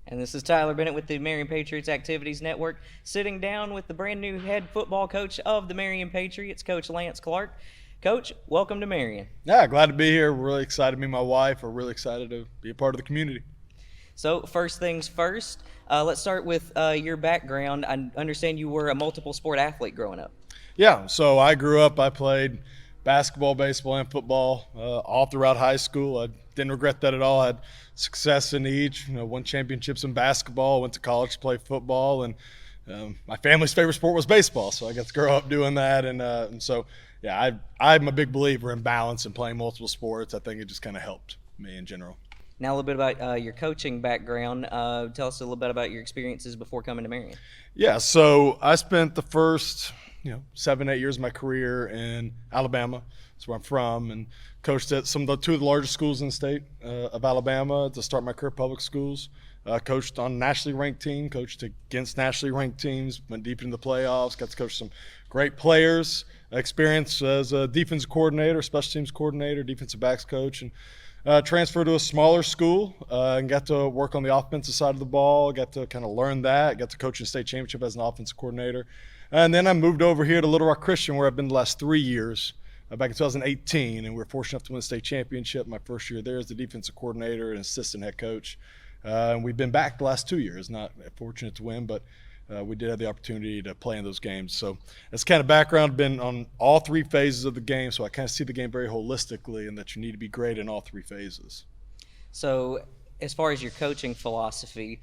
And this is Tyler Bennett with the Marion Patriots Activities Network, sitting down with the brand new head football coach of the Marion Patriots, Coach Lance Clark. Coach, welcome to Marion. Yeah, glad to be here. We're really excited. Me and my wife are really excited to be a part of the community. So first things first, let's start with your background. I understand you were a multiple sport athlete growing up. Yeah, so I grew up, I played basketball, baseball, and football all throughout high school. I didn't regret that at all. I had success in each, won championships in basketball, went to college to play football, and my family's favorite sport was baseball, so I got to grow up doing that. And so, yeah, I'm a big believer in balance and playing multiple sports. I think it just kind of helped me in general. Now a little bit about your coaching background. Tell us a little bit about your experiences before coming to Marion. Yeah, so I spent the first 7-8 years of my career in Alabama. That's where I'm from, and coached at two of the largest schools in the state of Alabama to start my career, public schools. Coached on a nationally ranked team, coached against nationally ranked teams, went deep into the playoffs, got to coach some great players, experience as a defensive coordinator, special teams coordinator, defensive backs coach, and transferred to a smaller school and got to work on the offensive side of the ball, got to kind of learn that, got to coach in the state championship as an offensive coordinator. And then I moved over here to Little Rock Christian, where I've been the last 3 years, back in 2018, and we were fortunate enough to win the state championship my first year there as the defensive coordinator and assistant head coach. And we've been back the last 2 years, not fortunate to win, but we did have the opportunity to play in those games. So that's kind of background, been on all three phases of the game, so I kind of see the game very holistically and that you need to be great in all three phases. So as far as your coaching philosophy,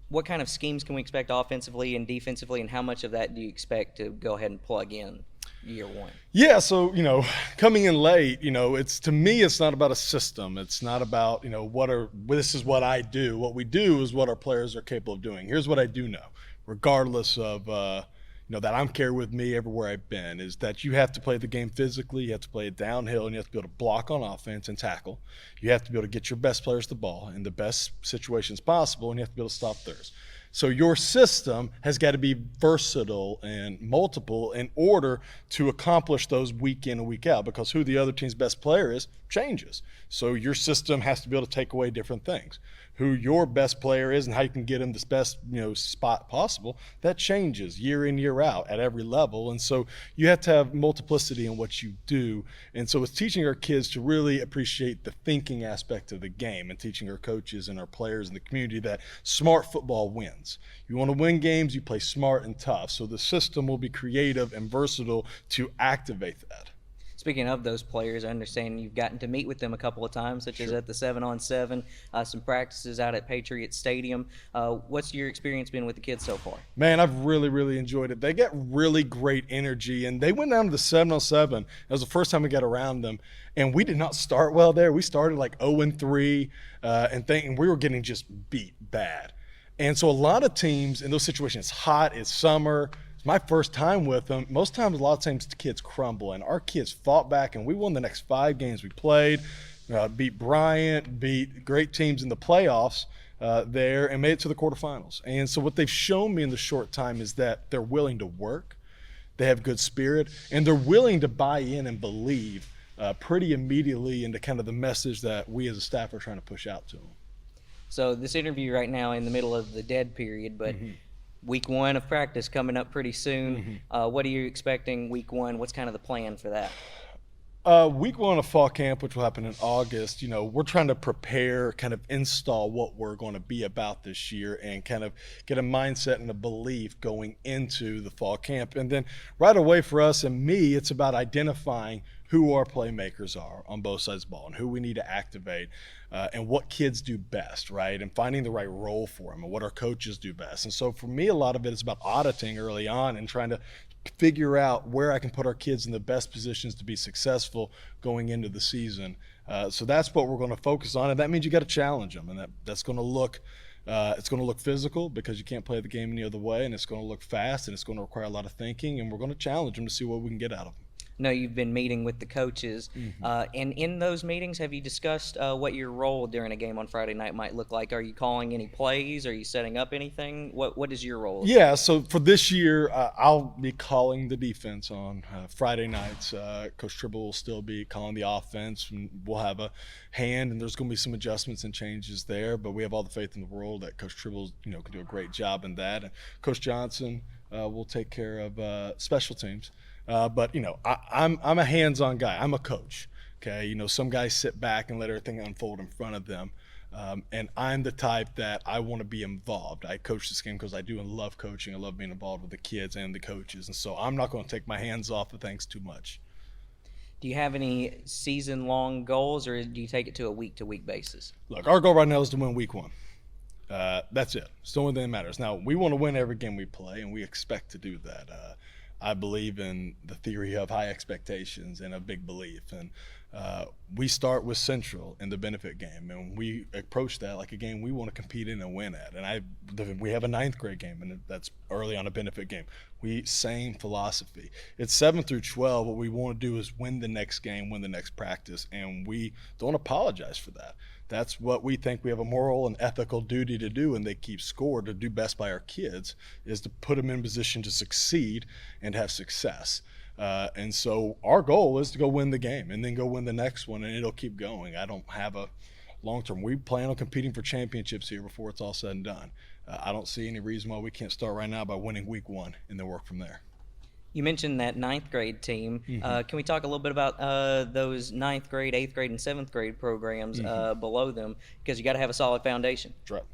what kind of schemes can we expect offensively and defensively, and how much of that do you expect to go ahead and plug in year one? Yeah, so coming in late, it's, to me, it's not about a system. It's not about this is what I do. What we do is what our players are capable of doing. Here's what I do know, regardless of that I'm carried with me everywhere I've been, is that you have to play the game physically, you have to play it downhill, and you have to be able to block on offense and tackle. You have to be able to get your best players the ball in the best situations possible, and you have to be able to stop theirs. So your system has got to be versatile and multiple in order to accomplish those week in and week out, because who the other team's best player is changes. So your system has to be able to take away different things. Who your best player is and how you can get him the best spot possible, that changes year in, year out at every level. And so you have to have multiplicity in what you do. And so it's teaching our kids to really appreciate the thinking aspect of the game, and teaching our coaches and our players in the community that smart football wins. You want to win games, you play smart and tough. So the system will be creative and versatile to activate that. Speaking of those players, I understand you've gotten to meet with them a couple of times, such as at the 7-on-7, some practices out at Patriot Stadium. What's your experience been with the kids so far? Man, I've really, really enjoyed it. They get really great energy, and they went down to the 7-on-7. It was the first time we got around them, and we did not start well there. We started like 0-3, and we were getting just beat bad. And so a lot of teams in those situations, it's hot, it's summer, my first time with them, most times, a lot of times the kids crumble, and our kids fought back, and we won the next 5 games we played, beat Bryant, beat great teams in the playoffs there, and made it to the quarterfinals. And so what they've shown me in the short time is that they're willing to work, they have good spirit, and they're willing to buy in and believe pretty immediately into kind of the message that we as a staff are trying to push out to them. So this interview right now in the middle of the dead period, but week one of practice coming up pretty soon. What are you expecting week one? What's kind of the plan for that? Week one of fall camp, which will happen in August, we're trying to prepare, kind of install what we're going to be about this year, and kind of get a mindset and a belief going into the fall camp. And then right away for us and me, it's about identifying who our playmakers are on both sides of the ball and who we need to activate, and what kids do best, right? And finding the right role for them and what our coaches do best. And so for me, a lot of it is about auditing early on and trying to figure out where I can put our kids in the best positions to be successful going into the season. So that's what we're going to focus on, and that means you got to challenge them, and that's going to look it's going to look physical, because you can't play the game any other way, and it's going to look fast, and it's going to require a lot of thinking, and we're going to challenge them to see what we can get out of them. know you've been meeting with the coaches, and in those meetings, have you discussed what your role during a game on Friday night might look like? Are you calling any plays? Are you setting up anything? What is your role? Yeah, so for this year, I'll be calling the defense on Friday nights. Coach Tribble will still be calling the offense, and we'll have a hand, and there's going to be some adjustments and changes there. But we have all the faith in the world that Coach Tribble, can do a great job in that. And Coach Johnson will take care of special teams. But I'm a hands-on guy. I'm a coach. Okay, some guys sit back and let everything unfold in front of them. And I'm the type that I want to be involved. I coach this game because I do and love coaching. I love being involved with the kids and the coaches. And so I'm not going to take my hands off of things too much. Do you have any season-long goals, or do you take it to a week-to-week basis? Look, our goal right now is to win week one. That's it. It's the only thing that matters. Now, we want to win every game we play, and we expect to do that. I believe in the theory of high expectations and a big belief. And we start with Central in the benefit game, and we approach that like a game we want to compete in and win at. And we have a 9th grade game, and that's early on a benefit game. Same philosophy. It's 7 through 12. What we want to do is win the next game, win the next practice, and we don't apologize for that. That's what we think we have a moral and ethical duty to do, and they keep score to do best by our kids, is to put them in position to succeed and have success. And so our goal is to go win the game and then go win the next one, and it'll keep going. I don't have a long-term. We plan on competing for championships here before it's all said and done. I don't see any reason why we can't start right now by winning week one and then work from there. You mentioned that 9th grade team. Can we talk a little bit about those 9th grade, 8th grade, and 7th grade programs below them? Because you got to have a solid foundation. That's right.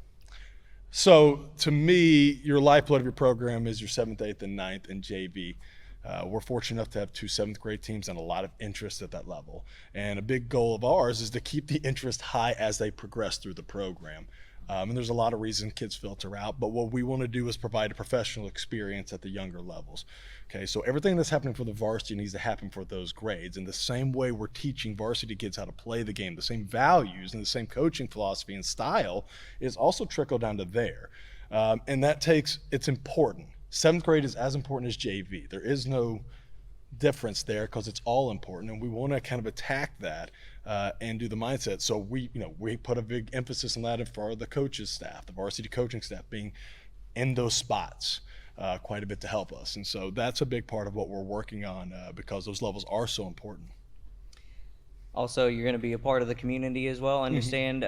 So to me, your lifeblood of your program is your 7th, 8th, and 9th and JV. We're fortunate enough to have 2 7th grade teams and a lot of interest at that level. And a big goal of ours is to keep the interest high as they progress through the program. And there's a lot of reasons kids filter out, but what we want to do is provide a professional experience at the younger levels. Okay, so everything that's happening for the varsity needs to happen for those grades. In the same way we're teaching varsity kids how to play the game, the same values and the same coaching philosophy and style is also trickled down to there. And it's important. 7th grade is as important as JV. There is no difference there because it's all important, and we want to kind of attack that and do the mindset. So we put a big emphasis on that for the coaches staff, the varsity coaching staff being in those spots quite a bit to help us. And so that's a big part of what we're working on because those levels are so important. Also, you're going to be a part of the community as well. I understand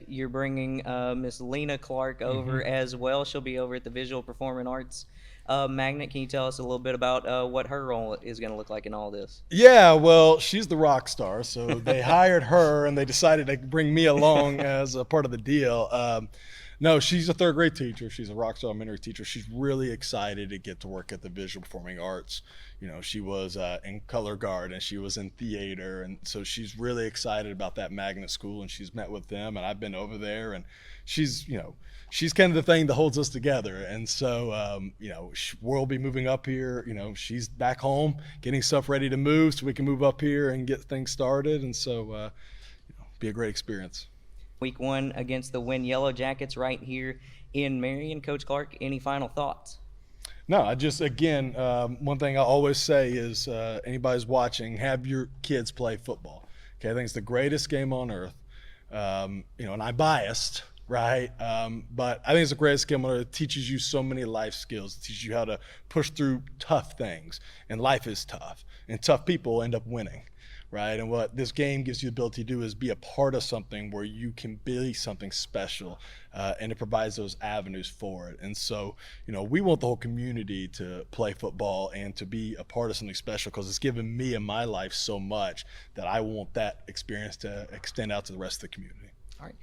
you're bringing Miss Lena Clark over as well. She'll be over at the Visual Performing Arts Magnet. Can you tell us a little bit about what her role is going to look like in all this? Yeah, well, she's the rock star, so they hired her and they decided to bring me along as a part of the deal. No, she's a 3rd grade teacher. She's a rock star elementary teacher. She's really excited to get to work at the Visual Performing Arts. She was in color guard and she was in theater, and so she's really excited about that magnet school, and she's met with them, and I've been over there, and she's kind of the thing that holds us together. And so we'll be moving up here. She's back home getting stuff ready to move so we can move up here and get things started, and so be a great experience. Week 1 against the Win Yellow Jackets right here in Marion. Coach Clark, any final thoughts? No, one thing I always say is anybody's watching, have your kids play football. Okay, I think it's the greatest game on earth. And I'm biased, right? But I think it's the greatest game on earth. It teaches you so many life skills. It teaches you how to push through tough things, and life is tough, and tough people end up winning. Right, and what this game gives you the ability to do is be a part of something where you can be something special, and it provides those avenues for it. And so, we want the whole community to play football and to be a part of something special because it's given me in my life so much that I want that experience to extend out to the rest of the community. All right.